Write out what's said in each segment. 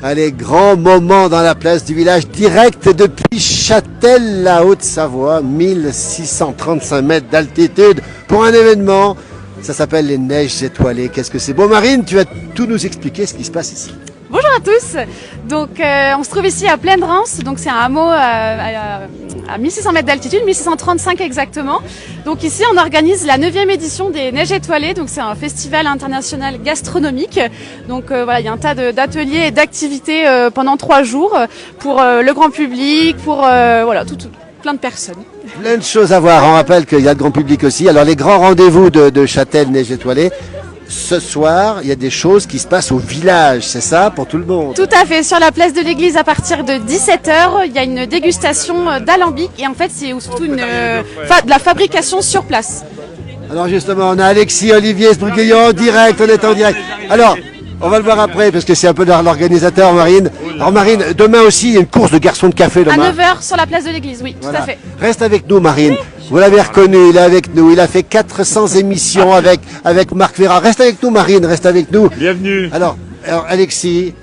Allez, grand moment dans la place du village, direct depuis Châtel, la Haute-Savoie, 1635 mètres d'altitude pour un événement. Ça s'appelle les Neiges étoilées. Qu'est-ce que c'est? Bon, Marine, tu vas tout nous expliquer ce qui se passe ici. Bonjour à tous. Donc, on se trouve ici à Plaine-Rance. Donc, c'est un hameau à 1600 mètres d'altitude, 1635 exactement. Donc, ici, on organise la 9e édition des Neiges étoilées. Donc, c'est un festival international gastronomique. Donc, voilà, il y a un tas d'ateliers et d'activités pendant 3 jours pour le grand public, pour voilà, plein de personnes. Plein de choses à voir. On rappelle qu'il y a le grand public aussi. Alors, les grands rendez-vous de Châtel Neiges étoilées. Ce soir, il y a des choses qui se passent au village, c'est ça, pour tout le monde? Tout à fait, sur la place de l'église à partir de 17h, il y a une dégustation d'alambic et en fait c'est surtout de la fabrication sur place. Alors justement, on a Alexis Olivier Sbriglio en direct, on est en direct. Alors, on va le voir après parce que c'est un peu l'organisateur Marine. Alors Marine, demain aussi il y a une course de garçons de café demain. À 9h sur la place de l'église, oui, voilà. Tout à fait. Reste avec nous Marine. Oui. Vous l'avez reconnu, il est avec nous. Il a fait 400 émissions avec Marc Ferrat. Reste avec nous Marine, reste avec nous. Bienvenue. Alors Alexis,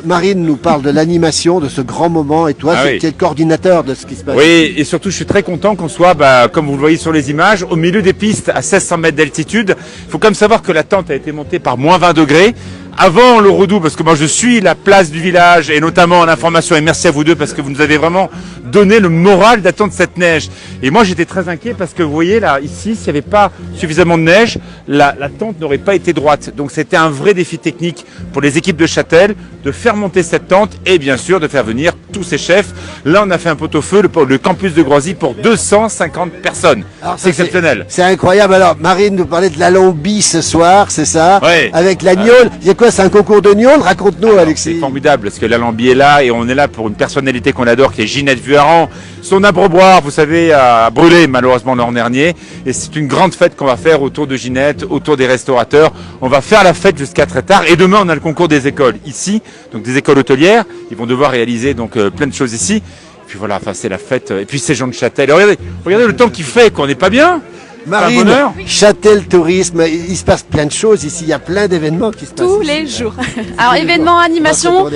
Marine nous parle de l'animation, de ce grand moment, et toi, tu es le coordinateur de ce qui se passe. Oui, et surtout, je suis très content qu'on soit, comme vous le voyez sur les images, au milieu des pistes à 1600 mètres d'altitude. Il faut quand même savoir que la tente a été montée par moins 20 degrés. Avant le Redoux, parce que moi je suis la place du village et notamment en information, et merci à vous deux parce que vous nous avez vraiment donné le moral d'attendre cette neige. Et moi j'étais très inquiet parce que vous voyez là, ici, s'il n'y avait pas suffisamment de neige, la tente n'aurait pas été droite. Donc c'était un vrai défi technique pour les équipes de Châtel de faire monter cette tente et bien sûr de faire venir tous ces chefs. Là on a fait un pot-au-feu, le campus de Groisy pour 250 personnes. C'est exceptionnel. C'est incroyable. Alors Marine nous parlait de la Lombie ce soir, c'est ça? Ouais. Avec la gnôle. C'est quoi? C'est un concours de gnôle? Raconte-nous Alexis. C'est formidable parce que l'Alambier est là et on est là pour une personnalité qu'on adore qui est Ginette Vuarran. Son abreuvoir, vous savez, a brûlé malheureusement l'an dernier et c'est une grande fête qu'on va faire autour de Ginette, autour des restaurateurs. On va faire la fête jusqu'à très tard et demain on a le concours des écoles ici, donc des écoles hôtelières. Ils vont devoir réaliser donc plein de choses ici. Et puis voilà, enfin c'est la fête. Et puis ces gens de Châtel. Regardez le temps qu'il fait, qu'on n'est pas bien. Marine, Châtel Tourisme, il se passe plein de choses ici, il y a plein d'événements qui se passent. Tous les jours. Alors événements, animation,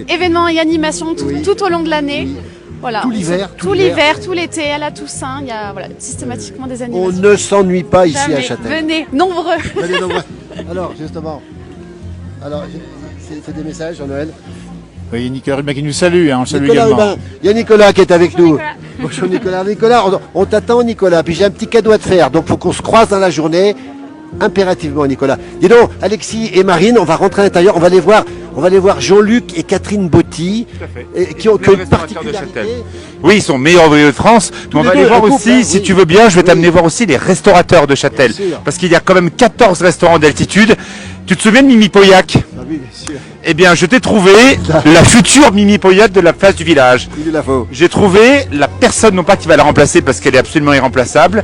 événements et animation tout au long de l'année. Oui. Voilà, tout l'hiver, tout l'été, à la Toussaint, il y a systématiquement des animations. On ne s'ennuie pas ici à Châtel. Venez, nombreux. Venez nombreux. Alors justement, c'est des messages Jean-Noël. Oui, Nicolas Rubin qui nous salue, on salue Nicolas également. Rubin. Il y a Nicolas qui est avec nous. Nicolas. Bonjour Nicolas. Nicolas, on t'attend Nicolas, puis j'ai un petit cadeau à te faire, donc il faut qu'on se croise dans la journée, impérativement Nicolas. Dis donc, Alexis et Marine, on va rentrer à l'intérieur, on va aller voir Jean-Luc et Catherine Botti, qui ont une particularité. Oui, ils sont meilleurs ouvriers de France. On va aller voir aussi, si tu veux bien, je vais t'amener voir aussi les restaurateurs de Châtel. Parce qu'il y a quand même 14 restaurants d'altitude. Tu te souviens de Mimi Pauillac? Ah oui, bien sûr. Eh bien, je t'ai trouvé la future Mimi Pauillac de la place du village. J'ai trouvé la personne, non pas qui va la remplacer parce qu'elle est absolument irremplaçable.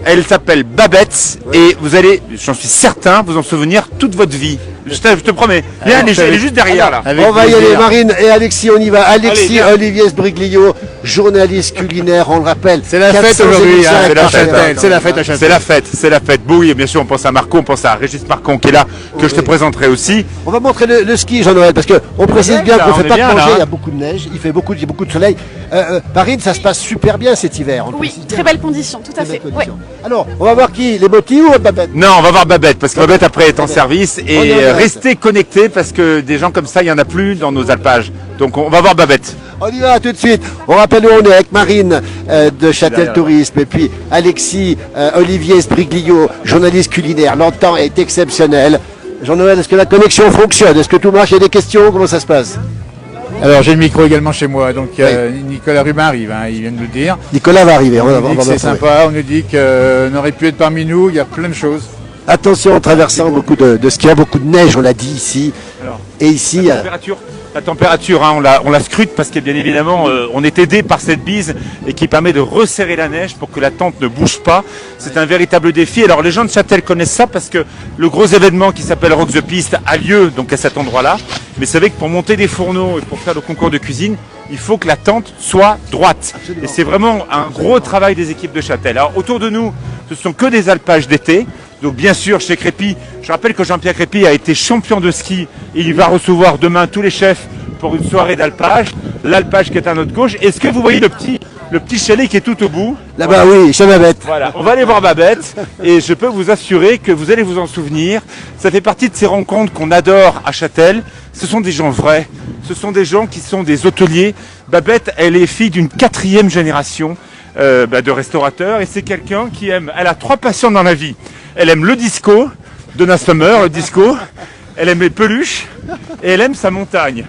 Elle s'appelle Babette et vous allez, j'en suis certain, vous en souvenir toute votre vie. Je te promets. Viens, elle est juste derrière là. On va y aller, Marine et Alexis, on y va. Alexis Olivier Sbriglio, journaliste culinaire, on le rappelle. C'est la fête aujourd'hui, c'est la fête. C'est la fête à Châtel. C'est la fête. Bon, oui, bien sûr, on pense à Marco, on pense à Régis Marcon qui est là, que je te présenterai aussi. On va montrer le ski, Jean-Noël, parce qu'on précise bien qu'on ne fait pas de congé, il y a beaucoup de neige, il y a beaucoup de soleil. Marine, ça se passe super bien cet hiver. Oui, très belles conditions, tout à fait. Ouais. Alors, on va voir qui? Les Botti ou Babette? Non, on va voir Babette, parce que Babette après est en service et restez connectés parce que des gens comme ça, il n'y en a plus dans nos alpages. Donc on va voir Babette. On y va tout de suite. On rappelle où on est avec Marine de Châtel Tourisme et puis Alexis Olivier Sbriglio, journaliste culinaire. L'entend est exceptionnel. Jean-Noël, est-ce que la connexion fonctionne? Est-ce que tout marche? Il y a des questions? Comment ça se passe? Alors j'ai le micro également chez moi, donc Nicolas Rubin arrive, il vient de nous le dire. Nicolas va arriver. C'est sympa, on nous dit qu'on aurait pu être parmi nous, il y a plein de choses. Attention en traversant beaucoup de skieurs, beaucoup de neige, on l'a dit ici. Alors, et ici, la température, on la scrute parce que bien évidemment, on est aidé par cette bise et qui permet de resserrer la neige pour que la tente ne bouge pas. C'est un véritable défi. Alors les gens de Châtel connaissent ça parce que le gros événement qui s'appelle Rock the Piste a lieu donc à cet endroit-là. Mais vous savez que pour monter des fourneaux et pour faire le concours de cuisine, il faut que la tente soit droite. Absolument. Et c'est vraiment un gros travail des équipes de Châtel. Alors autour de nous, ce sont que des alpages d'été. Donc bien sûr, chez Crépy, je rappelle que Jean-Pierre Crépy a été champion de ski et il va recevoir demain tous les chefs pour une soirée d'alpage. L'alpage qui est à notre gauche. Est-ce que vous voyez le petit chalet qui est tout au bout? Là-bas, oui, chez Babette. Voilà, on va aller voir Babette et je peux vous assurer que vous allez vous en souvenir. Ça fait partie de ces rencontres qu'on adore à Châtel. Ce sont des gens vrais, ce sont des gens qui sont des hôteliers. Babette, elle est fille d'une 4e génération de restaurateurs et c'est quelqu'un qui aime, elle a 3 passions dans la vie. Elle aime le disco, Donna Summer, le disco, elle aime les peluches et elle aime sa montagne.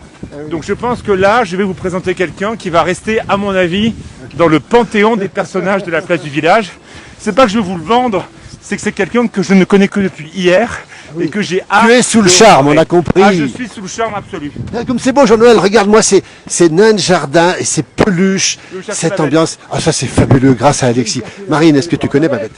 Donc je pense que là, je vais vous présenter quelqu'un qui va rester, à mon avis, dans le panthéon des personnages de la place du village. C'est pas que je veux vous le vendre, c'est que c'est quelqu'un que je ne connais que depuis hier et que j'ai hâte. Tu es sous le charme, on a compris. Ah, je suis sous le charme absolu. Comme c'est beau, Jean-Noël, regarde-moi ces nains de jardin et ces peluches, cette ambiance. Ah, ça c'est fabuleux, grâce à Alexis. Marine, est-ce que tu connais Babette?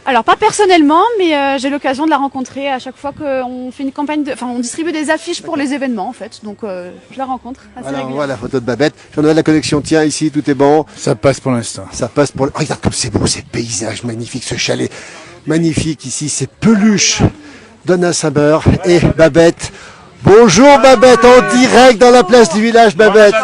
Alors pas personnellement, mais j'ai l'occasion de la rencontrer à chaque fois qu'on fait une campagne enfin on distribue des affiches pour les événements en fait, donc je la rencontre assez Voilà, on régulièrement. voit la photo de Babette. Jean-Noël, la connexion tient ici, tout est bon. Ça passe pour l'instant. Ça passe pour... Regarde comme c'est beau, ces paysages magnifiques, ce chalet magnifique ici, ces peluches. Donna Summer et Babette. Bonjour Babette, en direct dans la place du village, Babette.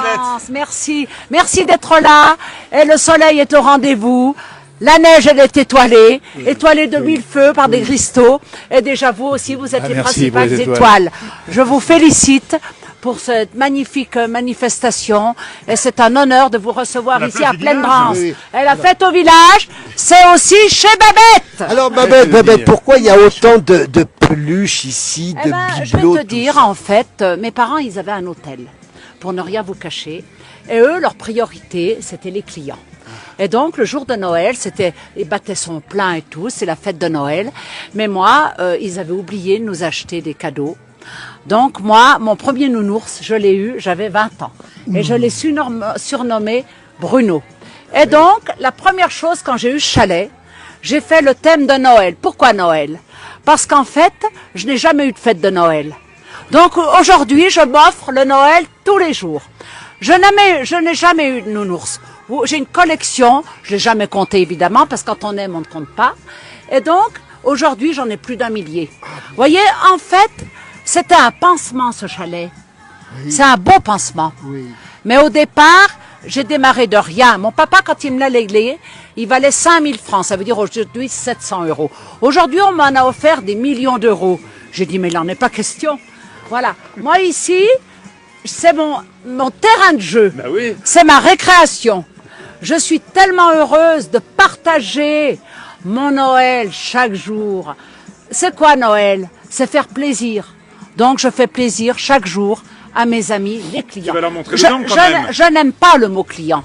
Merci, merci d'être là. Et le soleil est au rendez-vous. La neige, elle est étoilée, étoilée de 1000 feux par des cristaux. Et déjà, vous aussi, vous êtes les merci pour principales les étoiles. Je vous félicite pour cette magnifique manifestation. Et c'est un honneur de vous recevoir ici à Plaine-Drance. oui. Et la fête au village, c'est aussi chez Babette. Alors Babette, pourquoi il y a autant de peluches ici, de Je bibelots? vais te dire, en fait, mes parents, ils avaient un hôtel, pour ne rien vous cacher. Et eux, leur priorité, c'était les clients. Et donc, le jour de Noël, ils battaient son plein et tout, c'est la fête de Noël. Mais moi, ils avaient oublié de nous acheter des cadeaux. Donc, moi, mon premier nounours, je l'ai eu, j'avais 20 ans. Et je l'ai surnommé Bruno. Et donc, la première chose, quand j'ai eu ce chalet, j'ai fait le thème de Noël. Pourquoi Noël? Parce qu'en fait, je n'ai jamais eu de fête de Noël. Donc, aujourd'hui, je m'offre le Noël tous les jours. Je n'ai jamais eu de nounours. J'ai une collection, je l'ai jamais compté évidemment, parce que quand on aime, on ne compte pas. Et donc, aujourd'hui, j'en ai plus d'1 millier. Vous voyez, en fait, c'était un pansement, ce chalet. Oui. C'est un beau pansement. Oui. Mais au départ, j'ai démarré de rien. Mon papa, quand il me l'a légué, il valait 5000 francs. Ça veut dire aujourd'hui 700 €. Aujourd'hui, on m'en a offert des millions d'euros. J'ai dit, mais il n'en est pas question. Voilà. Moi, ici, c'est mon terrain de jeu. Bah oui. C'est ma récréation. Je suis tellement heureuse de partager mon Noël chaque jour. C'est quoi Noël? C'est faire plaisir. Donc je fais plaisir chaque jour à mes amis, les clients. Tu vas leur montrer dedans, quand même. Je n'aime pas le mot client.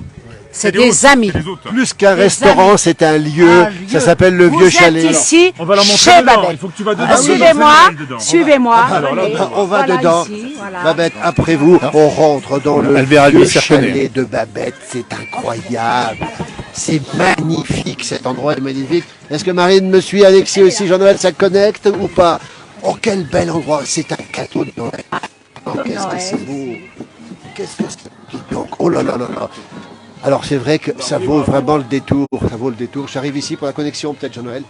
C'est des amis. Plus qu'un restaurant, c'est un lieu. Ça s'appelle le Vieux Chalet. Ici, on va leur montrer chez dedans. Babette. Il faut que tu vas dedans. Suivez-moi. Alors là, Allez. on va Voilà dedans. ici, voilà. Babette, après vous, on rentre dans le Albert Vieux Albier reconnaît. Chalet de Babette. C'est incroyable. C'est magnifique, cet endroit est magnifique. Est-ce que Marine me suit, Alexis aussi, Jean-Noël, ça connecte ou pas? Oh, quel bel endroit. C'est un cadeau de Noël. Oh, qu'est-ce que c'est beau. Qu'est-ce que c'est. Donc, oh là là là là. Alors c'est vrai que ça vaut vraiment le détour. Ça vaut le détour. J'arrive ici pour la connexion, peut-être, Jean-Noël.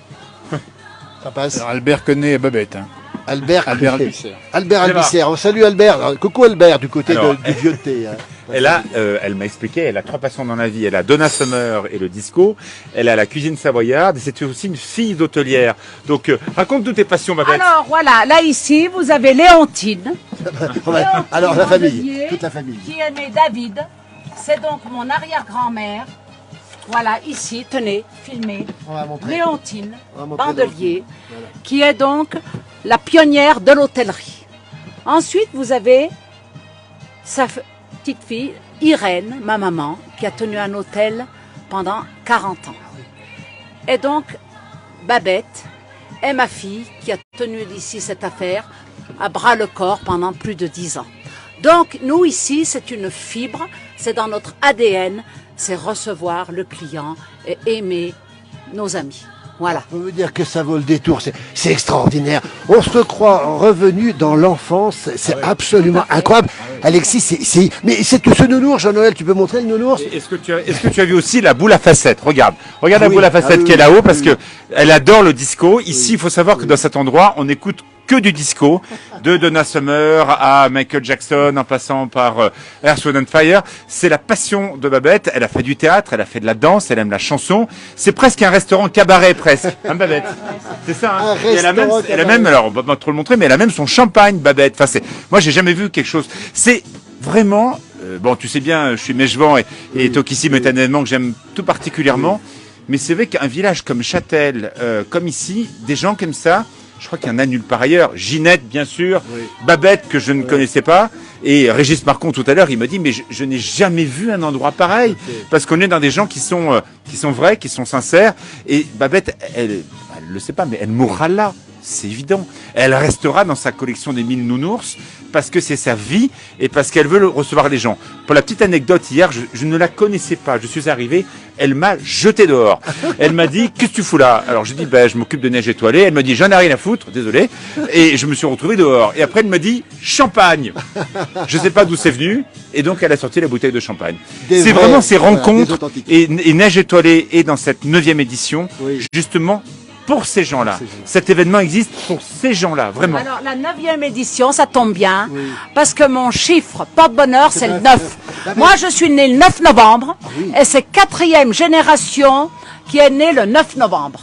Ça passe. Alors, Albert connaît Babette. Hein. Albert Albisser. Albert Albisser. Oh, salut Albert. Alors, coucou Albert, du côté Alors, du vieux thé. Hein. Elle m'a expliqué, elle a 3 passions dans la vie. Elle a Donna Summer et le disco. Elle a la cuisine savoyarde. Et c'est aussi une fille d'hôtelière. Donc, raconte toutes tes passions, Babette. Alors voilà, là ici, vous avez Léontine. Alors la famille, Bandelier, toute la famille. Qui est née David. C'est donc mon arrière-grand-mère. Voilà, ici, tenez, filmez. On va montrer. Léontine On va montrer Bandelier, qui est donc la pionnière de l'hôtellerie. Ensuite, vous avez sa petite fille, Irène, ma maman, qui a tenu un hôtel pendant 40 ans. Et donc, Babette est ma fille, qui a tenu ici cette affaire à bras le corps pendant plus de 10 ans. Donc, nous ici, c'est une fibre, c'est dans notre ADN, c'est recevoir le client et aimer nos amis. Voilà. On veut dire que ça vaut le détour, c'est extraordinaire. On se croit revenu dans l'enfance, c'est absolument incroyable. Alexis, mais c'est que ce nounours, Jean-Noël, tu peux montrer le nounours? Est-ce que tu as vu aussi la boule à facettes? Regarde la oui. boule à facettes oui, qui est là-haut parce oui. que elle adore le disco. Ici, il faut savoir que dans cet endroit, on écoute que du disco, de Donna Summer à Michael Jackson, en passant par Earth, Wind and Fire. C'est la passion de Babette. Elle a fait du théâtre, elle a fait de la danse, elle aime la chanson. C'est presque un restaurant cabaret, presque. Hein, Babette? C'est ça, hein? Un Et elle a même, alors on va pas trop le montrer, mais elle a même son champagne, Babette. Enfin, moi, j'ai jamais vu quelque chose. C'est vraiment, bon, tu sais bien, je suis Mégevant et Tokissim est un événement que j'aime tout particulièrement. Mais c'est vrai qu'un village comme Châtel, comme ici, des gens comme ça, je crois qu'il y en a nulle part ailleurs. Ginette, bien sûr, Babette, que je ne connaissais pas, et Régis Marcon tout à l'heure, il me dit, mais je n'ai jamais vu un endroit pareil, parce qu'on est dans des gens qui sont vrais, qui sont sincères, et Babette, elle le sait pas, mais elle mourra là. C'est évident. Elle restera dans sa collection des 1000 nounours parce que c'est sa vie et parce qu'elle veut recevoir les gens. Pour la petite anecdote, hier, je ne la connaissais pas. Je suis arrivé, elle m'a jeté dehors. Elle m'a dit, qu'est-ce que tu fous là? Alors j'ai dit, ben, je m'occupe de Neige étoilée. Elle m'a dit, j'en ai rien à foutre, désolé. Et je me suis retrouvé dehors. Et après, elle m'a dit, champagne. Je sais pas d'où c'est venu. Et donc, elle a sorti la bouteille de champagne. C'est vraiment ces rencontres. Et Neige étoilée est dans cette 9e édition, justement, pour ces gens-là. Cet événement existe pour ces gens-là, vraiment. Alors, la 9e édition, ça tombe bien, parce que mon chiffre porte-bonheur, c'est le 9. Moi, je suis né le 9 novembre, et c'est 4e génération qui est née le 9 novembre.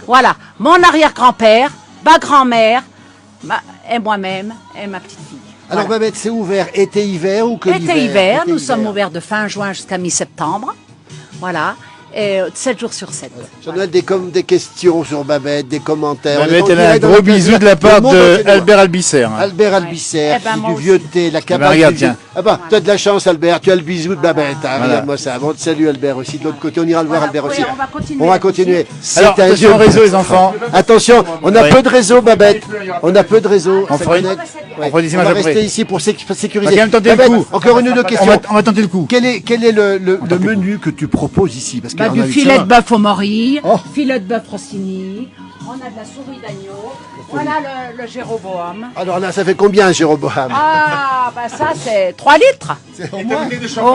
Voilà. Mon arrière-grand-père, ma grand-mère, et moi-même, et ma petite fille. Alors, Babette, c'est ouvert été-hiver ou que l'hiver? Été-hiver, nous sommes ouverts de fin juin jusqu'à mi-septembre. Voilà. Et 7 jours sur 7. J'en ai des questions sur Babette, des commentaires. Babette, elle a un gros bisou de la part d'Albert Albisser. Albert Albisser, Eh ben, qui moi du vieux thé, la cabane. regarde, du vieux- tiens. Ah bah, tu as de la chance, Albert, tu as le bisou de Babette. Ah, Voilà. regarde-moi ça. Bon, salut Albert aussi. De l'autre côté, on ira le voir, Albert aussi. On va continuer. On va continuer. C'est Alors, un attention vieux au réseau, les enfants. Attention, on a Oui. peu de réseau, Babette. On a peu de réseau. On ça fera une- connecte. on fera des On images va après. rester ici pour sécuriser. On va quand même tenter le Babette, coup. encore une ou deux questions. On va tenter le coup. Quel est le menu que tu proposes ici? Parce qu'il y en a Du eu filet ça. de bœuf au morille, Oh. filet de bœuf rossini, on a de la souris d'agneau, voilà le Jéroboam. Alors là, ça fait combien, Jéroboam? Ah, bah ça c'est 3 litres. Au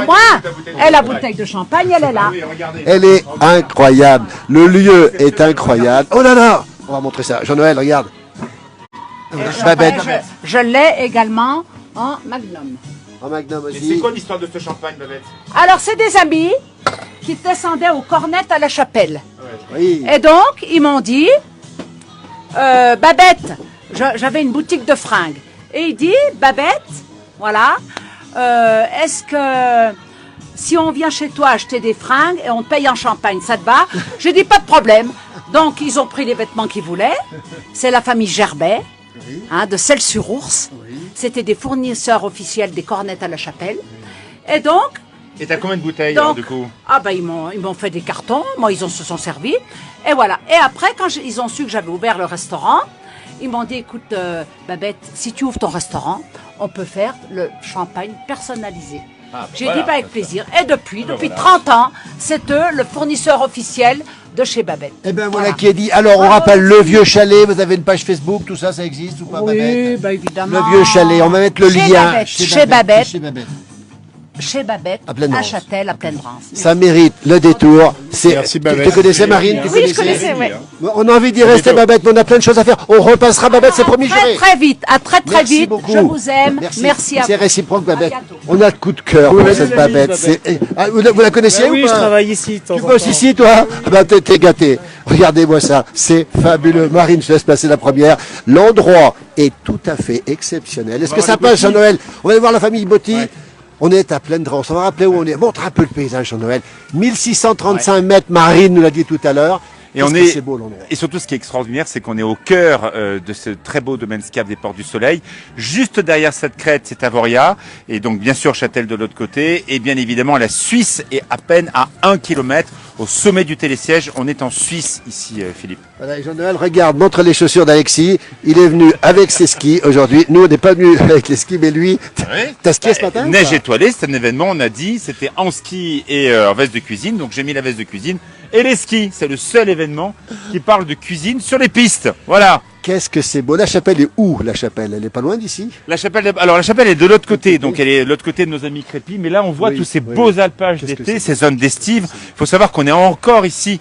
moins. Et la bouteille de champagne, elle est là. Elle est incroyable. Le lieu est incroyable. Oh là là! On va montrer ça. Jean-Noël, regarde. Babette. Je l'ai également en magnum. En Magnum Et c'est aussi. quoi l'histoire de ce champagne, Babette? Alors c'est des amis qui descendaient aux cornettes à la chapelle. Oui. Et donc, ils m'ont dit, Babette, j'avais une boutique de fringues. Et il dit, Babette, voilà, est-ce que si on vient chez toi acheter des fringues et on te paye en champagne, ça te va? J'ai dit, pas de problème. Donc, ils ont pris les vêtements qu'ils voulaient. C'est la famille Gerbet, de Celles-sur-Ours. C'était des fournisseurs officiels des cornettes à la chapelle. Et donc, Et t'as combien de bouteilles, alors, donc, du coup? ah ben ils m'ont fait des cartons, moi ils se sont servis, et voilà. Et après, quand ils ont su que j'avais ouvert le restaurant, ils m'ont dit, écoute Babette, si tu ouvres ton restaurant, on peut faire le champagne personnalisé. J'ai dit, bah, avec plaisir. Et depuis 30 ans, c'est eux le fournisseur officiel de chez Babette. Eh bien voilà qui est dit. Alors on rappelle le vieux chalet, vous avez une page Facebook, tout ça, ça existe ou pas, Oui, Babette? bah évidemment. Le vieux chalet, on va mettre le Chez lien. Babette, chez Babette. Chez Babette. Chez Babette, À Plaine-Rance. Châtel, à Plaine-Rance. Ça mérite le détour. Merci, Babette. Tu connaissais Marine? Tu Oui, je connaissais connaissais, oui. On a envie d'y rester, Babette, mais on a plein de choses à faire. On repassera, Babette, c'est promis, Très juré. très vite, à très Merci vite. beaucoup. Je vous aime. Merci à vous. C'est réciproque, Babette. À bientôt. On a le coup de cœur pour cette Babette. Ah, vous la connaissiez ou Oui, pas? je travaille ici. Tu bosses ici, toi? Ah bah, t'es gâté. Regardez-moi ça. C'est fabuleux. Marine, je laisse passer la première. L'endroit est tout à fait exceptionnel. Est-ce que ça passe, Jean-Noël? On va aller voir la famille Botti. On est à Plaine-Rance. On va rappeler où on est. Montre un peu le paysage, Jean-Noël. 1635 mètres, Marine nous l'a dit tout à l'heure. Et on Qu'est-ce que est, c'est beau, l'endroit. et surtout ce qui est extraordinaire, c'est qu'on est au cœur de ce très beau domaine skiable des Portes du Soleil. Juste derrière cette crête, c'est Avoria, et donc bien sûr Châtel de l'autre côté, et bien évidemment la Suisse est à peine à 1 kilomètre au sommet du télésiège. On est en Suisse ici, Philippe. Voilà, et Jean-Noël, regarde, montre les chaussures d'Alexis. Il est venu avec ses skis aujourd'hui. Nous, on n'est pas venu avec les skis, mais lui, t'as skié ce matin? ou Neige pas étoilée, c'est un événement, on a dit, c'était en ski et en veste de cuisine, donc j'ai mis la veste de cuisine. Et les skis, c'est le seul événement qui parle de cuisine sur les pistes. Voilà. Qu'est-ce que c'est beau. La chapelle est où, la chapelle? Elle est pas loin d'ici? La chapelle est de l'autre côté, donc elle est de l'autre côté de nos amis crépis, mais là on voit tous ces beaux alpages d'été, ces zones d'estive. Il faut savoir qu'on est encore ici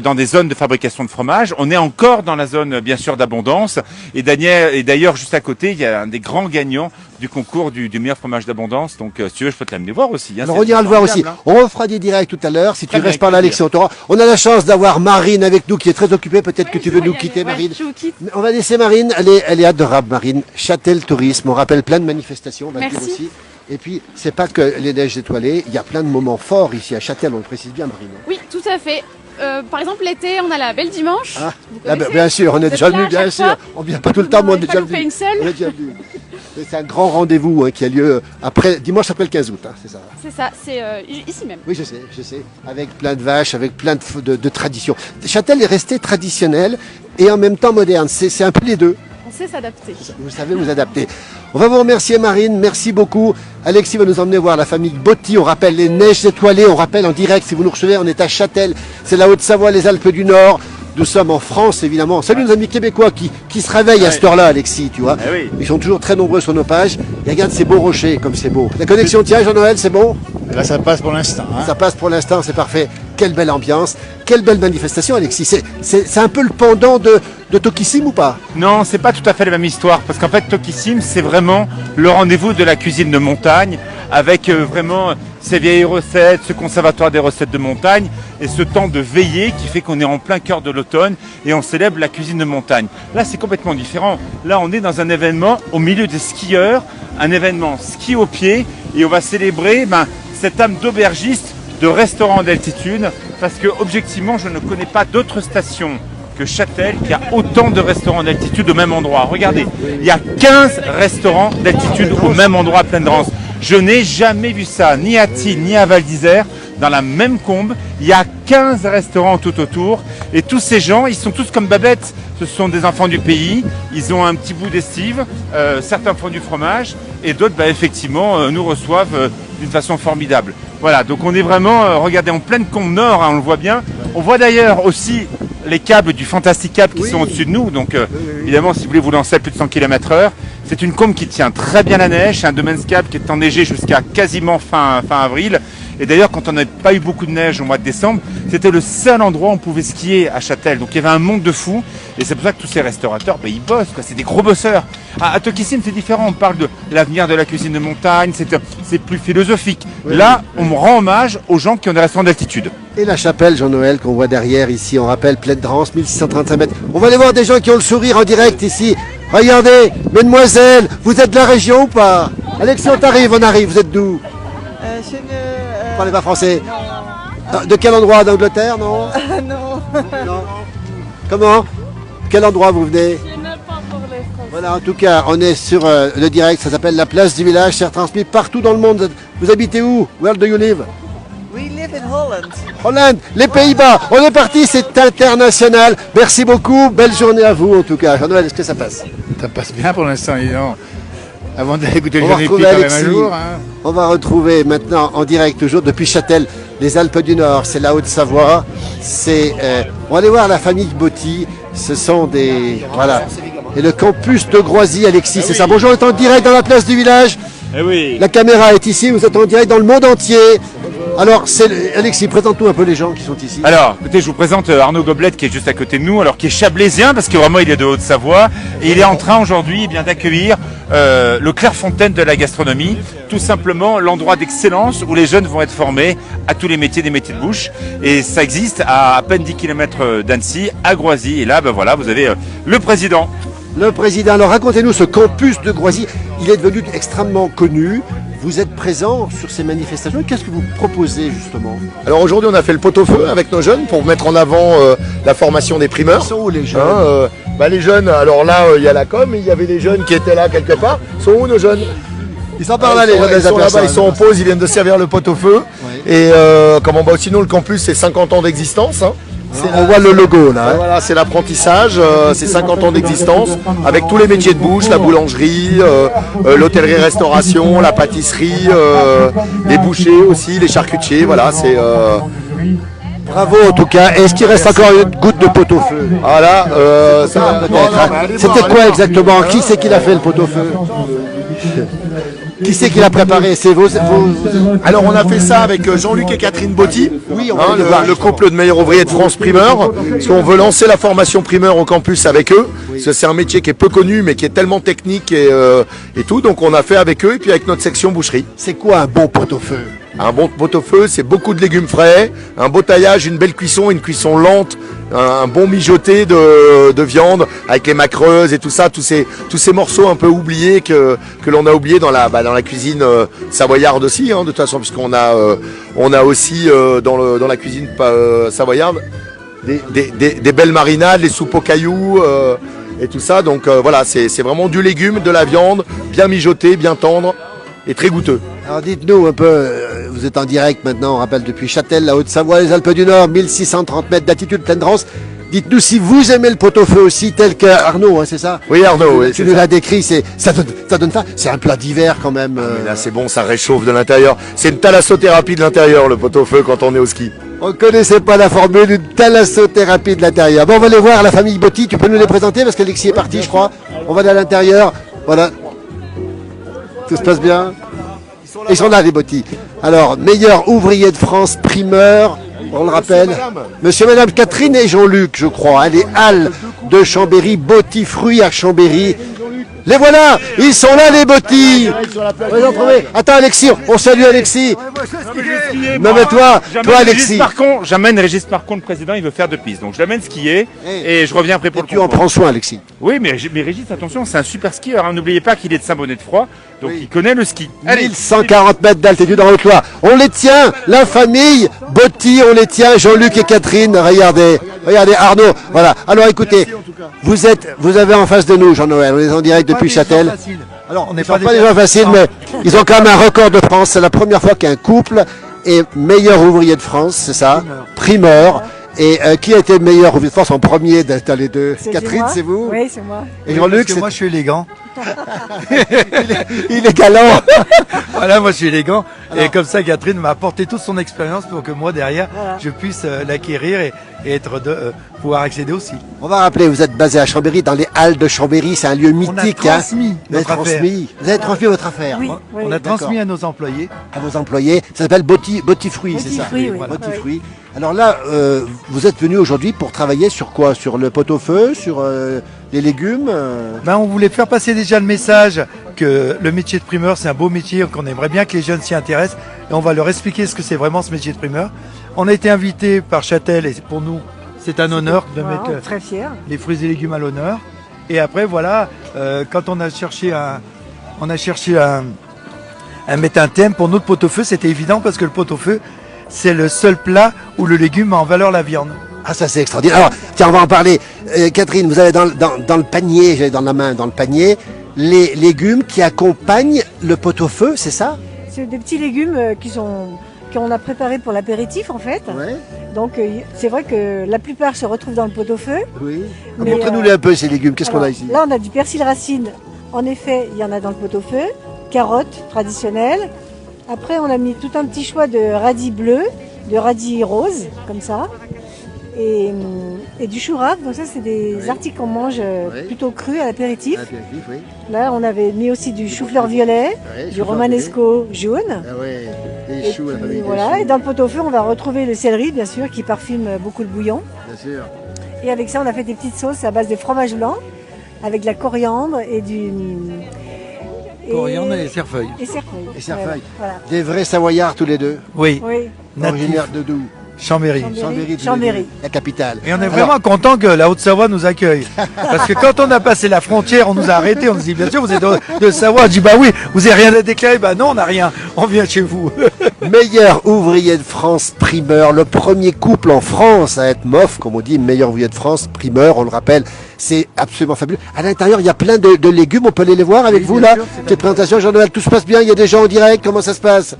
dans des zones de fabrication de fromage, on est encore dans la zone bien sûr d'abondance, et d'ailleurs juste à côté il y a un des grands gagnants du concours du meilleur fromage d'abondance, donc si tu veux je peux te l'amener voir aussi. Hein, alors on ira le voir aussi, on refera des directs tout à l'heure, si tu restes par là Alexis, on a la chance d'avoir Marine avec nous qui est très occupée, peut-être que tu veux nous quitter Marine. Je vous quitte. On va laisser Marine, elle est adorable Marine, Châtel Tourisme, on rappelle plein de manifestations, on va le dire aussi. Et puis, c'est pas que les neiges étoilées, il y a plein de moments forts ici à Châtel, on le précise bien Marine. Oui, tout à fait. Par exemple, l'été, on a la Belle Dimanche. Ah, bien sûr, on est déjà venu, bien sûr. On vient pas tout le temps, mais on est déjà venu. On est déjà venu. C'est un grand rendez-vous qui a lieu dimanche après le 15 août, c'est ça. C'est ça, c'est ici même. Oui, je sais. Avec plein de vaches, avec plein de traditions. Châtel est resté traditionnel et en même temps moderne. C'est un peu les deux. On sait s'adapter. Vous savez vous adapter. On va vous remercier Marine, merci beaucoup. Alexis va nous emmener voir la famille Botti. On rappelle les neiges étoilées, on rappelle en direct, si vous nous recevez, on est à Châtel. C'est la Haute-Savoie, les Alpes du Nord. Nous sommes en France, évidemment. Salut nos amis québécois qui se réveillent à cette heure-là, Alexis, tu vois. Ils sont toujours très nombreux sur nos pages. Et regarde ces beaux rochers, comme c'est beau. La connexion tient, Jean-Noël, c'est bon? Là, ça passe pour l'instant. Hein. Ça passe pour l'instant, c'est parfait. Quelle belle ambiance, quelle belle manifestation, Alexis. C'est un peu le pendant de Tokissim ou pas? Non, c'est pas tout à fait la même histoire, parce qu'en fait Tokissim, c'est vraiment le rendez-vous de la cuisine de montagne, avec vraiment ces vieilles recettes, ce conservatoire des recettes de montagne, et ce temps de veillée qui fait qu'on est en plein cœur de l'automne, et on célèbre la cuisine de montagne. Là, c'est complètement différent. Là, on est dans un événement au milieu des skieurs, un événement ski au pied, et on va célébrer cette âme d'aubergiste, de restaurant d'altitude, parce que objectivement, je ne connais pas d'autres stations que Châtel qui a autant de restaurants d'altitude au même endroit. Regardez, il y a 15 restaurants d'altitude au même endroit à Plaine-d'Rance. Je n'ai jamais vu ça, ni à Tille, ni à Val d'Isère. Dans la même combe, il y a 15 restaurants tout autour. Et tous ces gens, ils sont tous comme Babette. Ce sont des enfants du pays. Ils ont un petit bout d'estive. Certains font du fromage. Et d'autres, effectivement, nous reçoivent d'une façon formidable. Voilà, donc on est vraiment, regardez, en pleine combe nord, hein, on le voit bien. On voit d'ailleurs aussi les câbles du Fantastic Cap qui sont au-dessus de nous. Donc évidemment, si vous voulez vous lancer à plus de 100 km/h, c'est une combe qui tient très bien la neige. C'est un Domains Cap qui est enneigé jusqu'à quasiment fin avril. Et d'ailleurs, quand on n'a pas eu beaucoup de neige au mois de décembre, c'était le seul endroit où on pouvait skier à Châtel. Donc il y avait un monde de fous. Et c'est pour ça que tous ces restaurateurs, ils bossent, quoi. C'est des gros bosseurs. À Tokissim, c'est différent. On parle de l'avenir de la cuisine de montagne. C'est plus philosophique. Là, on rend hommage aux gens qui ont des restaurants d'altitude. Et la chapelle Jean-Noël qu'on voit derrière ici, on rappelle Plaine-d'Rance, 1635 mètres. On va aller voir des gens qui ont le sourire en direct ici. Regardez, mesdemoiselles, vous êtes de la région ou pas? Alexis, on arrive, vous êtes d'où? Vous parlez pas français? Non. De quel endroit? D'Angleterre, non? Non. Comment? Quel endroit vous venez? Voilà, en tout cas, on est sur le direct, ça s'appelle la place du village, c'est retransmis partout dans le monde. Vous habitez où? Where do you live? We live in Holland. Holland, les Pays-Bas, on est parti, c'est international. Merci beaucoup, belle journée à vous en tout cas. Jean-Noël, est-ce que ça passe? Ça passe bien pour l'instant, non. Avant d'écouter On le va journée retrouver quand même un Alexis. jour. Hein. On va retrouver maintenant en direct toujours depuis Châtel, les Alpes du Nord, c'est la Haute-Savoie. On va aller voir la famille Botti. Ce sont des voilà. Et le campus de Groisy, Alexis, c'est ça. Bonjour, on est en direct dans la place du village. Eh oui. La caméra est ici, vous êtes en direct dans le monde entier. Alors, Alexis, présente-nous un peu les gens qui sont ici. Alors, écoutez, je vous présente Arnaud Goblette qui est juste à côté de nous, alors qui est chablaisien parce que vraiment il est de Haute-Savoie et il est en train aujourd'hui d'accueillir le Clairefontaine de la gastronomie, tout simplement l'endroit d'excellence où les jeunes vont être formés à tous les métiers des métiers de bouche. Et ça existe à peine 10 km d'Annecy, à Groisy. Et là, voilà, vous avez le président. Le président, alors racontez-nous ce campus de Groisy, il est devenu extrêmement connu. Vous êtes présent sur ces manifestations. Qu'est-ce que vous proposez justement? Alors aujourd'hui, on a fait le pot-au-feu avec nos jeunes pour mettre en avant la formation des primeurs. Ils sont où les jeunes? Les jeunes, alors là, il y a la com, il y avait des jeunes qui étaient là quelque part. Ils sont où nos jeunes? Ils sont par là, les jeunes. Ils sont là-bas, ils sont en pause, ils viennent de servir le pot-au-feu. Ouais. Et sinon, le campus, c'est 50 ans d'existence. Hein. On voit le logo là. Voilà, c'est l'apprentissage, c'est 50 ans d'existence avec tous les métiers de bouche, la boulangerie, l'hôtellerie-restauration, la pâtisserie, les bouchers aussi, les charcutiers. Voilà, c'est Bravo en tout cas. Est-ce qu'il reste encore une goutte de pot-au-feu? Ah là, ça Peut-être. C'était quoi exactement? Qui c'est qui l'a fait le pot-au-feu? Qui c'est qui l'a préparé? C'est vous, Alors on a fait ça avec Jean-Luc et Catherine Botti, Oui, on va le le, voir. le couple de meilleurs ouvriers de France primeur, parce qu'on veut lancer la formation primeur au campus avec eux, parce que c'est un métier qui est peu connu mais qui est tellement technique et tout, donc on a fait avec eux et puis avec notre section boucherie. C'est quoi un bon pot-au-feu? Un bon pot-au-feu, c'est beaucoup de légumes frais, un beau taillage, une belle cuisson, une cuisson lente, un bon mijoté de viande avec les macreuses et tout ça, tous ces morceaux un peu oubliés que l'on a oubliés dans la cuisine savoyarde aussi, hein, de toute façon, puisqu'on a aussi dans la cuisine savoyarde des belles marinades, les soupes aux cailloux et tout ça. Donc voilà, c'est vraiment du légume, de la viande, bien mijoté, bien tendre et très goûteux. Alors dites-nous un peu, vous êtes en direct maintenant, on rappelle depuis Châtel, la Haute-Savoie, les Alpes du Nord, 1630 mètres d'altitude, pleine Rance. Dites-nous si vous aimez le pot-au-feu aussi, tel que Arnaud, hein, c'est ça? Oui Arnaud, oui, Tu nous l'as décrit, ça donne faim. C'est un plat d'hiver quand même. mais là c'est bon, ça réchauffe de l'intérieur. C'est une thalassothérapie de l'intérieur, le pot-au-feu quand on est au ski. On ne connaissait pas la formule, une thalassothérapie de l'intérieur. Bon, on va aller voir la famille Botti, tu peux nous les présenter parce qu'Alexis est parti, je crois. On va aller à l'intérieur, voilà. Tout se passe bien? Ils sont là, les Botti. Alors, meilleur ouvrier de France, primeur, on le rappelle. Monsieur, madame Catherine et Jean-Luc, je crois. Hein, les Halles de Chambéry, Botti Fruits à Chambéry. Les voilà, ils sont là, les Botti. On les a trouvés. Attends, Alexis, on salue Alexis. Non, mais toi Alexis. J'amène Régis Marcon, le président, il veut faire de piste. Donc je l'amène skier et je reviens après pour le Tu en concours. prends soin, Alexis. Oui, mais Régis, attention, c'est un super skieur. Hein. N'oubliez pas qu'il est de Saint-Bonnet-de-Froid, donc il connaît le ski. Allez, 1140 mètres d'altitude en Haute-Loire. On les tient, la famille Botti, on les tient, Jean-Luc et Catherine. Regardez Arnaud. Voilà. Alors écoutez, vous avez en face de nous, Jean-Noël, on est en direct depuis Châtel. Alors, on n'est pas des gens faciles, mais ils ont quand même un record de France. C'est la première fois qu'un couple est meilleur ouvrier de France, c'est ça? Primeur. Et qui a été le meilleur ouvrier de France en premier dans les deux? Catherine, c'est vous? Oui, c'est moi. Et Jean-Luc, Moi, je suis élégant. il est galant. Voilà, moi, je suis élégant. Et comme ça, Catherine m'a apporté toute son expérience pour que moi, derrière, je puisse l'acquérir et être pouvoir accéder aussi. On va rappeler, vous êtes basé à Chambéry, dans les Halles de Chambéry, c'est un lieu mythique. On a transmis Vous avez notre affaire. Vous avez transmis votre affaire Oui, On a transmis à nos employés. à vos employés. Ça s'appelle Botti Fruits, c'est ça? Fruits, oui. Botti Fruits. Alors là, vous êtes venu aujourd'hui pour travailler sur quoi? Sur le pot-au-feu, sur les légumes Ben, on voulait faire passer déjà le message que le métier de primeur, c'est un beau métier, qu'on aimerait bien que les jeunes s'y intéressent. Et on va leur expliquer ce que c'est vraiment ce métier de primeur. On a été invité par Châtel et pour nous, c'est un honneur de Voilà, mettre très fier. les fruits et légumes à l'honneur. Et après, voilà, quand on a cherché à mettre un thème pour notre pot-au-feu, c'était évident parce que le pot-au-feu, c'est le seul plat où le légume met en valeur la viande. Ah, ça c'est extraordinaire. Alors, tiens, on va en parler. Catherine, vous avez dans le panier, j'avais dans la main, dans le panier, les légumes qui accompagnent le pot-au-feu, c'est ça? C'est des petits légumes qu'on a préparés pour l'apéritif en fait. Ouais. Donc c'est vrai que la plupart se retrouvent dans le pot-au-feu. Oui. Mais, Montrez-nous un peu ces légumes. Qu'est-ce qu'on a Alors, ici? Là on a du persil racine. En effet, il y en a dans le pot-au-feu. Carottes traditionnelles. Après on a mis tout un petit choix de radis bleus, de radis roses, comme ça. Et du chou rave. Donc ça c'est des articles qu'on mange plutôt crus à l'apéritif. Apéritif, oui. Là on avait mis aussi du chou-fleur violet, Ouais, du chou-fleur romanesco jaune. Ah ouais, des Et choux, la puis, famille des voilà, choux, et dans le pot-au-feu, on va retrouver le céleri, bien sûr, qui parfume beaucoup le bouillon. bien sûr. Et avec ça, on a fait des petites sauces à base de fromage blanc, avec de la coriandre et du... Coriandre et cerfeuil. Et cerfeuil. Et cerfeuil. Voilà. Des vrais Savoyards tous les deux. Oui, Oui. natif, Originaires de d'où? Chambéry. Chambéry. tous les Chambéry. deux, la capitale. Et on est Alors, vraiment content que la Haute-Savoie nous accueille. Parce que quand on a passé la frontière, on nous a arrêtés, on nous dit bien sûr vous êtes de Savoie. On dit bah oui, vous avez rien à déclarer, bah non on n'a rien, on vient chez vous. meilleur ouvrier de France primeur, le premier couple en France à être MOF, comme on dit, meilleur ouvrier de France primeur, on le rappelle, c'est absolument fabuleux. À l'intérieur, il y a plein de légumes, on peut aller les voir avec vous là. Quelle présentation, Jean-Noël, tout se passe bien, il y a des gens en direct, comment ça se passe?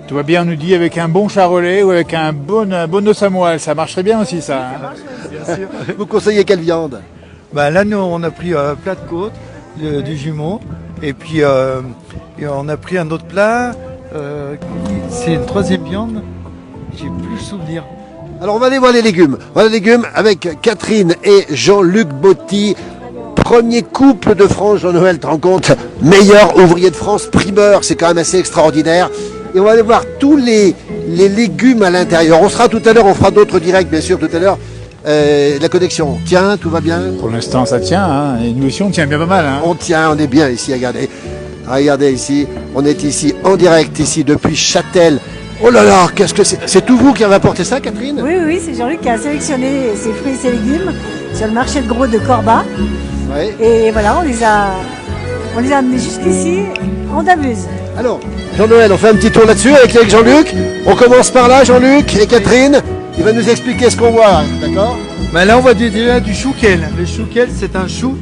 Tout va bien, on nous dit, avec un bon charolais ou avec un bon os à moelle. Ça marcherait bien aussi, ça. Hein. Vous conseillez quelle viande? Bah là nous on a pris plat de côte, du jumeau, et puis et on a pris un autre plat, c'est une troisième viande. J'ai plus le souvenir. Alors on va aller voir les légumes. On va les légumes avec Catherine et Jean-Luc Botti. Premier couple de France, Jean-Noël, te rends compte? Meilleur ouvrier de France, primeur, c'est quand même assez extraordinaire. Et on va aller voir tous les légumes à l'intérieur. On sera tout à l'heure, on fera d'autres directs bien sûr tout à l'heure. La connexion tient, tout va bien? Pour l'instant, ça tient, hein. Et nous aussi, on tient bien pas mal, hein. On tient, on est bien ici, regardez. Regardez ici, on est ici en direct ici depuis Châtel. Oh là là, qu'est-ce que c'est? C'est tout vous qui avez apporté ça, Catherine? Oui, c'est Jean-Luc qui a sélectionné ses fruits et ses légumes sur le marché de gros de Corba. Ouais. Et voilà, on les a amenés jusqu'ici en Davuse. Alors, Jean-Noël, on fait un petit tour là-dessus avec Jean-Luc. On commence par là, Jean-Luc et Catherine. Il va nous expliquer ce qu'on voit, d'accord? Ben là, on voit déjà du chouquel. Le chouquel, c'est un chou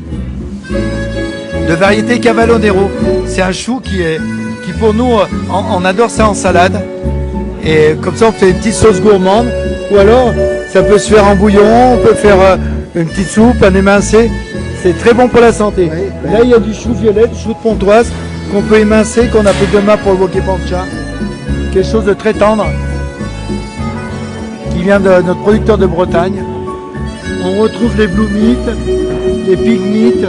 de variété Cavalonero. C'est un chou qui pour nous, on adore ça en salade. Et comme ça, on fait une petite sauce gourmande. Ou alors, ça peut se faire en bouillon, on peut faire une petite soupe, un émincé. C'est très bon pour la santé. Oui. Là, il y a du chou violet, du chou de Pontoise, qu'on peut émincer, qu'on a fait demain pour le bokeh pancha. Quelque chose de très tendre, qui vient de notre producteur de Bretagne. On retrouve les blue meat, les pig meat,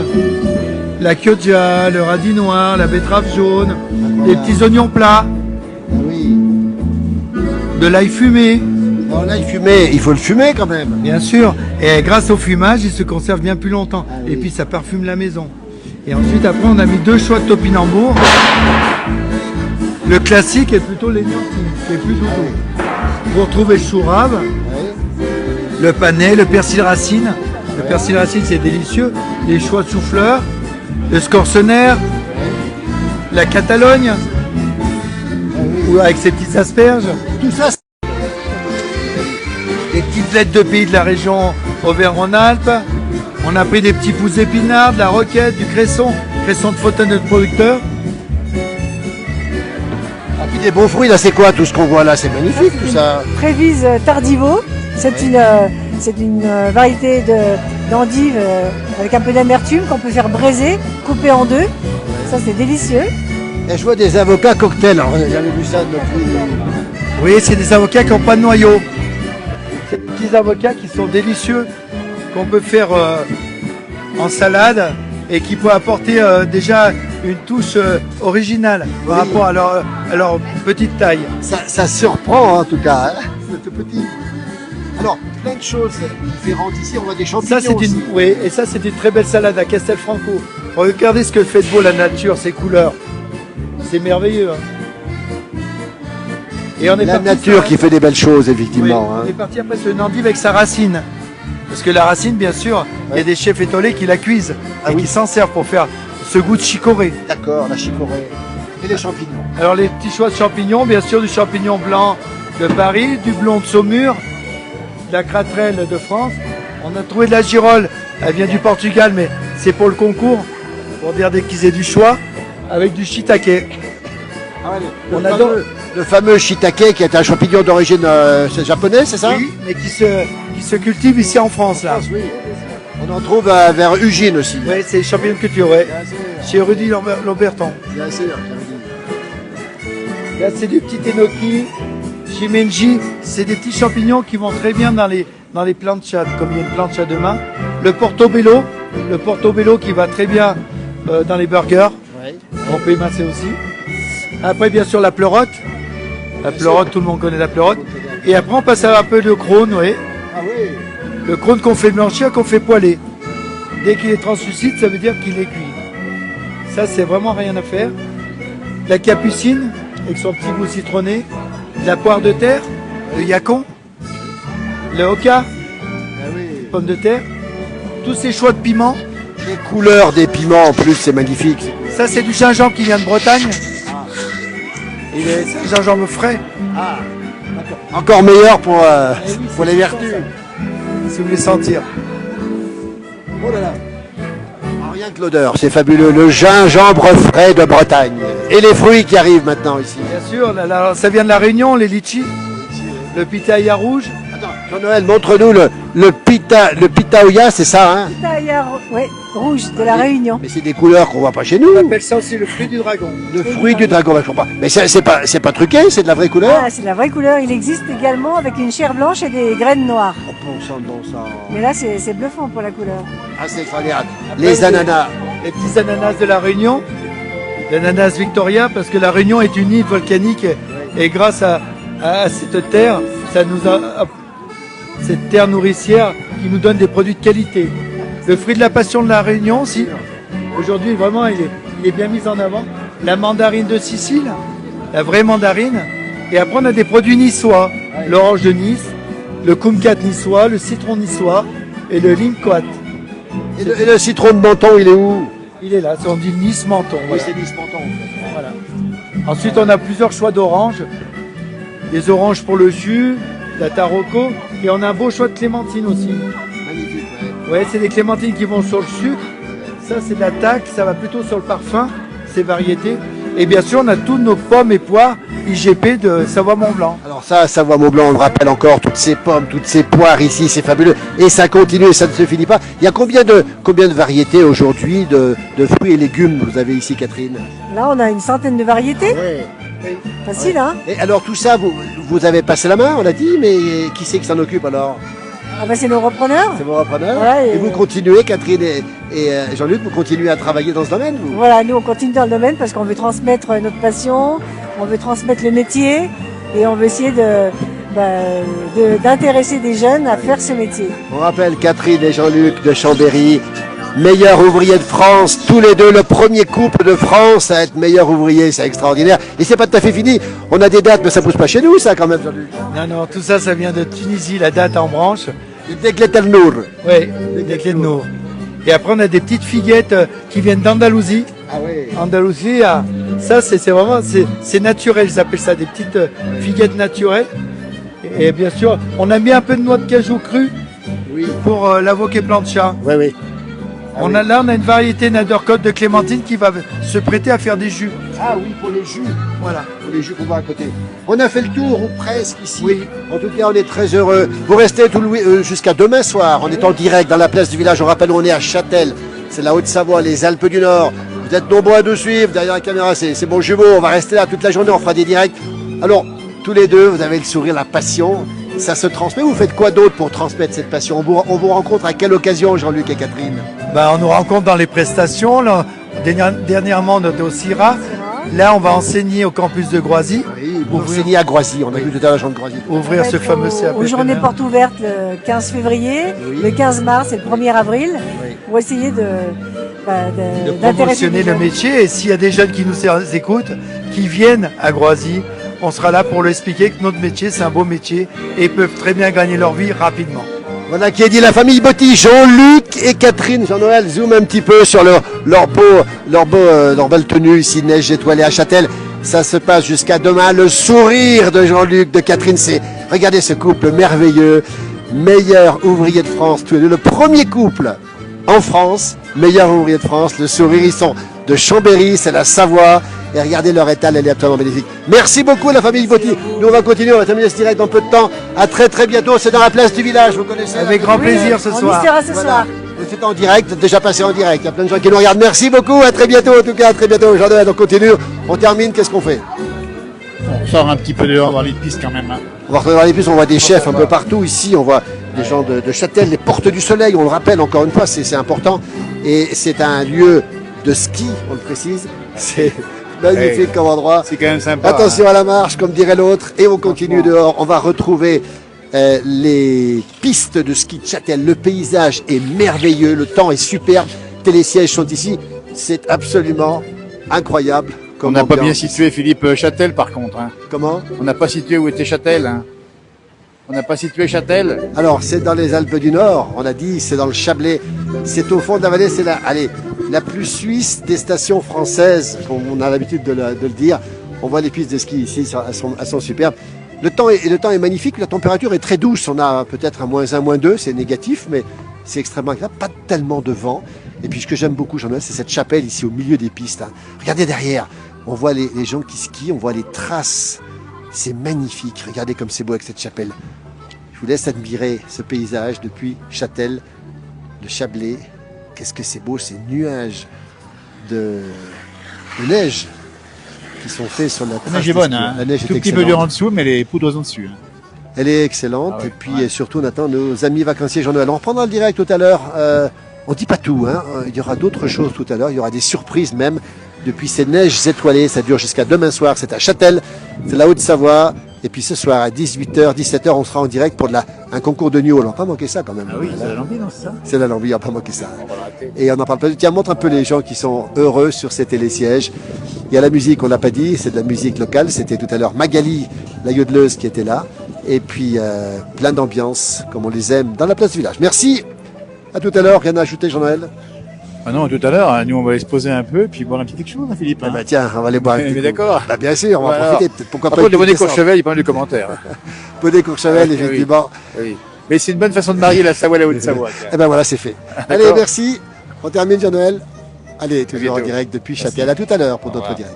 la chioggia, le radis noir, la betterave jaune, les petits oignons plats, Ah oui. de l'ail fumé, Alors là, il faut le fumer quand même. bien sûr. Et grâce au fumage, il se conserve bien plus longtemps. Ah oui. Et puis ça parfume la maison. Et ensuite, après, on a mis 2 choix de topinambour. Le classique est plutôt l'égnantine, qui est plus doudou. Vous retrouvez le chou rave, Ouais. le panais, le persil racine. Le persil racine, c'est délicieux. Les choix de chou-fleur, le scorcenaire, la Catalogne, ou avec ses petites asperges. Tout ça, Des petites lettres de pays de la région Auvergne-Rhône-Alpes. On a pris des petits pousses épinards, de la roquette, du cresson de Fauteuil, notre producteur. ah, puis des bons fruits, là, c'est quoi tout ce qu'on voit là? C'est magnifique tout ça. Trévise tardivo, c'est une variété d'endive avec un peu d'amertume qu'on peut faire braiser, couper en deux. Ça c'est délicieux. Et je vois des avocats cocktails. Alors, on n'a jamais vu ça de notre vie. Oui, c'est des avocats qui n'ont pas de noyau. C'est des petits avocats qui sont délicieux, qu'on peut faire en salade et qui peuvent apporter déjà une touche originale par rapport à leur petite taille. Ça surprend en tout cas. Hein, c'est tout petit. Alors, plein de choses différentes ici. On voit des champignons. Ça, c'est aussi. oui, et ça, c'est une très belle salade à Castelfranco. Regardez ce que fait de beau la nature, ses couleurs. C'est merveilleux. Hein. Et on est La parti nature sur- qui fait des belles choses, Oui, effectivement. on hein. est parti après sur une endive avec sa racine. Parce que la racine, bien sûr, il y a des chefs étoilés qui la cuisent Ah et oui. qui s'en servent pour faire ce goût de chicorée. D'accord, la chicorée. Et les champignons. Alors les petits choix de champignons, bien sûr du champignon blanc de Paris, du blond de Saumur, de la craterelle de France. On a trouvé de la girole, elle vient du Portugal, mais c'est pour le concours, pour dire qu'ils aient du choix, avec du shiitake. On On adore adore- le fameux shiitake qui est un champignon d'origine c'est japonais, c'est ça? Oui, mais qui se cultive ici en France là. Oui. On en trouve vers Ugine aussi. Oui, c'est champignon de culture, ouais. Chez Rudy Lamberton. Bien sûr. Là, c'est du petit enoki, shimenji. C'est des petits champignons qui vont très bien dans les planchas, comme il y a une plancha demain. Le portobello qui va très bien dans les burgers. Ouais. On peut émincer aussi. Après, bien sûr, la pleurote. La pleurote, tout le monde connaît la pleurote. Et après, on passe à un peu de crône, oui. Ah oui. Le crône qu'on fait blanchir, qu'on fait poêler. Dès qu'il est translucide, ça veut dire qu'il est cuit. Ça, c'est vraiment rien à faire. La capucine, avec son petit goût citronné. La poire de terre, le yacon, le hoka, Ah oui. pomme de terre. Tous ces choix de piments. Les couleurs des piments en plus, c'est magnifique. Ça, c'est du gingembre qui vient de Bretagne. C'est un gingembre frais. Encore meilleur pour oui, les c'est vertus. Si vous voulez sentir. Oh là là. Ah, rien que l'odeur, c'est fabuleux. Le gingembre frais de Bretagne. Et les fruits qui arrivent maintenant ici. Bien sûr, ça vient de la Réunion, les litchis, le pitaya rouge. Attends, Jean-Noël, montre-nous le pitauya, c'est ça, hein? Tailleur, ouais, rouge de la Réunion. Mais c'est des couleurs qu'on voit pas chez nous. On appelle ça aussi le fruit du dragon. Le fruit du dragon, je comprends pas. Mais c'est pas truqué, c'est de la vraie couleur. Ah, c'est de la vraie couleur. Il existe également avec une chair blanche et des graines noires. Oh, bon sang. Mais là, c'est bluffant pour la couleur. Ah, c'est extraordinaire. Les ananas. Les petits ananas de la Réunion, l'ananas Victoria, parce que la Réunion est une île volcanique et grâce à cette terre, ça nous a cette terre nourricière qui nous donne des produits de qualité. Le fruit de la passion de la Réunion aussi, aujourd'hui vraiment il est bien mis en avant. La mandarine de Sicile, la vraie mandarine. Et après on a des produits niçois, l'orange de Nice, le kumquat niçois, le citron niçois et le limquat. Et le citron de Menton, il est où? Il est là, on dit Nice Menton. Oui, Voilà. c'est Nice Menton. Voilà. Ensuite, on a plusieurs choix d'oranges. Des oranges pour le jus, la tarocco, et on a un beau choix de clémentine aussi. Magnifique, ouais. Ouais, c'est des clémentines qui vont sur le sucre. Ça, c'est de la taque, ça va plutôt sur le parfum, ces variétés. Et bien sûr, on a toutes nos pommes et poires IGP de Savoie-Mont-Blanc. Alors ça, Savoie-Mont-Blanc, on le rappelle encore, toutes ces pommes, toutes ces poires ici, c'est fabuleux. Et ça continue et ça ne se finit pas. Il y a combien de variétés aujourd'hui de fruits et légumes vous avez ici, Catherine? Là, on a une centaine de variétés. Oui. Facile, hein? Et alors tout ça, vous avez passé la main, on l'a dit, mais qui c'est qui s'en occupe alors? Ah bah, c'est nos repreneurs. C'est vos repreneurs? Ouais, et vous continuez, Catherine et Jean-Luc, vous continuez à travailler dans ce domaine, vous? Voilà, nous, on continue dans le domaine parce qu'on veut transmettre notre passion, on veut transmettre le métier et on veut essayer d'intéresser des jeunes à faire ce métier. On rappelle Catherine et Jean-Luc de Chambéry, meilleurs ouvriers de France, tous les deux, le premier couple de France à être meilleur ouvrier, c'est extraordinaire. Et c'est pas tout à fait fini, on a des dates, mais ça pousse pas chez nous, ça, quand même, Jean-Luc. Non, tout ça, ça vient de Tunisie, la date en branche. Dès que l'État Nour. Oui, des clés de Nour. Et après, on a des petites figuettes qui viennent d'Andalousie. Ah oui. Andalousie, ça, c'est vraiment, c'est naturel, ils appellent ça des petites figuettes naturelles. Et bien sûr, on a mis un peu de noix de cajou crue Oui. pour l'avocat plancha. Oui, oui. On a une variété Nadercote de clémentine qui va se prêter à faire des jus. Ah oui, pour les jus. Voilà. Pour les jus qu'on voit à côté. On a fait le tour, ou presque, ici. Oui. En tout cas, on est très heureux. Vous restez jusqu'à demain soir. On est en direct dans la place du village. On rappelle, on est à Châtel. C'est la Haute-Savoie, les Alpes du Nord. Vous êtes nombreux à nous suivre. Derrière la caméra, c'est mon jumeau. On va rester là toute la journée. On fera des directs. Alors, tous les deux, vous avez le sourire, la passion. Ça se transmet. Vous faites quoi d'autre pour transmettre cette passion? On vous rencontre à quelle occasion, Jean-Luc et Catherine? On nous rencontre dans les prestations. Là, dernièrement, on était au CIRA. Là, on va enseigner au campus de Groisy. Oui, vous enseignez à Groisy. On a vu tout à l'heure Jean de Groisy. Ouvrir ce fameux CAP. Aux journées portes ouvertes le 15 février, Oui. le 15 mars et le 1er avril, Oui. pour essayer de d'intéresser promotionner les le jeunes. métier. Et s'il y a des jeunes qui nous écoutent, qui viennent à Groisy, on sera là pour leur expliquer que notre métier, c'est un beau métier et ils peuvent très bien gagner leur vie rapidement. Voilà qui est dit, la famille Botti, Jean-Luc et Catherine. Jean-Noël, zoom un petit peu sur leur belle tenue ici, neige étoilée à Châtel. Ça se passe jusqu'à demain. Le sourire de Jean-Luc, de Catherine, regardez ce couple merveilleux, meilleur ouvrier de France, tous les deux. Le premier couple en France, meilleur ouvrier de France. Le sourire, ils sont de Chambéry, c'est la Savoie. Et regardez leur étal, elle est absolument magnifique. Merci beaucoup la famille Botti. Nous on va continuer, on va terminer ce direct dans peu de temps. À très très bientôt, c'est dans la place du village, vous connaissez. Avec grand plaisir ce On soir. y sera ce Voilà. soir. C'est en direct, déjà passé en direct. Il y a plein de gens qui nous regardent. Merci beaucoup, à très bientôt en tout cas, à très bientôt. Jean-Noël, on continue, on termine, qu'est-ce qu'on fait? On sort un petit peu dehors dans les pistes quand même. Hein. On va retrouver dans les puces, on voit des chefs un peu partout ici, on voit des gens de Châtel, les Portes du Soleil, on le rappelle encore une fois, c'est important. Et c'est un lieu de ski, on le précise. C'est magnifique comme endroit. C'est quand même sympa. Attention à la marche, comme dirait l'autre, et on continue dehors. On va retrouver les pistes de ski de Châtel. Le paysage est merveilleux, le temps est superbe. Télésièges sont ici. C'est absolument incroyable. On n'a pas bien situé Philippe Châtel par contre. Hein. Comment? On n'a pas situé où était Châtel. Hein. On n'a pas situé Châtel. Alors, c'est dans les Alpes du Nord, on a dit, c'est dans le Chablais. C'est au fond de la vallée, c'est la plus suisse des stations françaises, comme on a l'habitude de le dire. On voit les pistes de ski ici, elles sont superbes. Le temps est magnifique, la température est très douce. On a peut-être un -1, -2, c'est négatif, mais c'est extrêmement agréable. Pas tellement de vent. Et puis ce que j'aime beaucoup, Jean-Noël, c'est cette chapelle ici au milieu des pistes. Hein. Regardez derrière, on voit les gens qui skient, on voit les traces. C'est magnifique. Regardez comme c'est beau avec cette chapelle. Je vous laisse admirer ce paysage depuis Châtel, le Chablais. Qu'est-ce que c'est beau, ces nuages de neige qui sont faits sur la La trace neige est des bonne, skieurs. hein. La neige Tout est petit peu dur excellente. en dessous, mais les poudres en dessus. Hein. Elle est excellente. Ah oui, Et puis ouais. surtout, on attend nos amis vacanciers Jean-Noël. On reprendra le direct tout à l'heure. On dit pas tout, hein. Il y aura d'autres choses tout à l'heure. Il y aura des surprises même. Depuis ces neiges étoilées, ça dure jusqu'à demain soir. C'est à Châtel, c'est la Haute-Savoie. Et puis ce soir à 18h, 17h, on sera en direct pour un concours de New. On n'a pas manqué ça quand même. Ah oui, c'est la lambie, non, c'est ça? C'est la Lambie, on n'a pas manqué ça. Et on n'en parle pas. Tiens, montre un peu les gens qui sont heureux sur ces télésièges. Il y a la musique, on l'a pas dit, c'est de la musique locale. C'était tout à l'heure Magali, la yodeleuse, qui était là. Et puis plein d'ambiance, comme on les aime, dans la place du village. Merci. À tout à l'heure. Rien à ajouter, Jean-Noël? Ah non, tout à l'heure, hein, nous on va aller se poser un peu, puis boire un petit quelque chose, hein, Philippe. Eh Hein. ben, tiens, on va aller boire un Mais petit coup. d'accord. Bah, bien sûr, on va Voilà. profiter. Pourquoi Par pas contre, le bonnet écouter ça. Courchevel, il prend du commentaire. Bonnet Courchevel, Oui. effectivement. Oui. Mais c'est une bonne façon de marier la Savoie et la Haute-Savoie. tiens. Eh ben voilà, c'est fait. Allez, merci. On termine, Jean-Noël. Allez, toujours en bientôt. direct depuis Merci. Châtel. À tout à l'heure pour d'autres directs.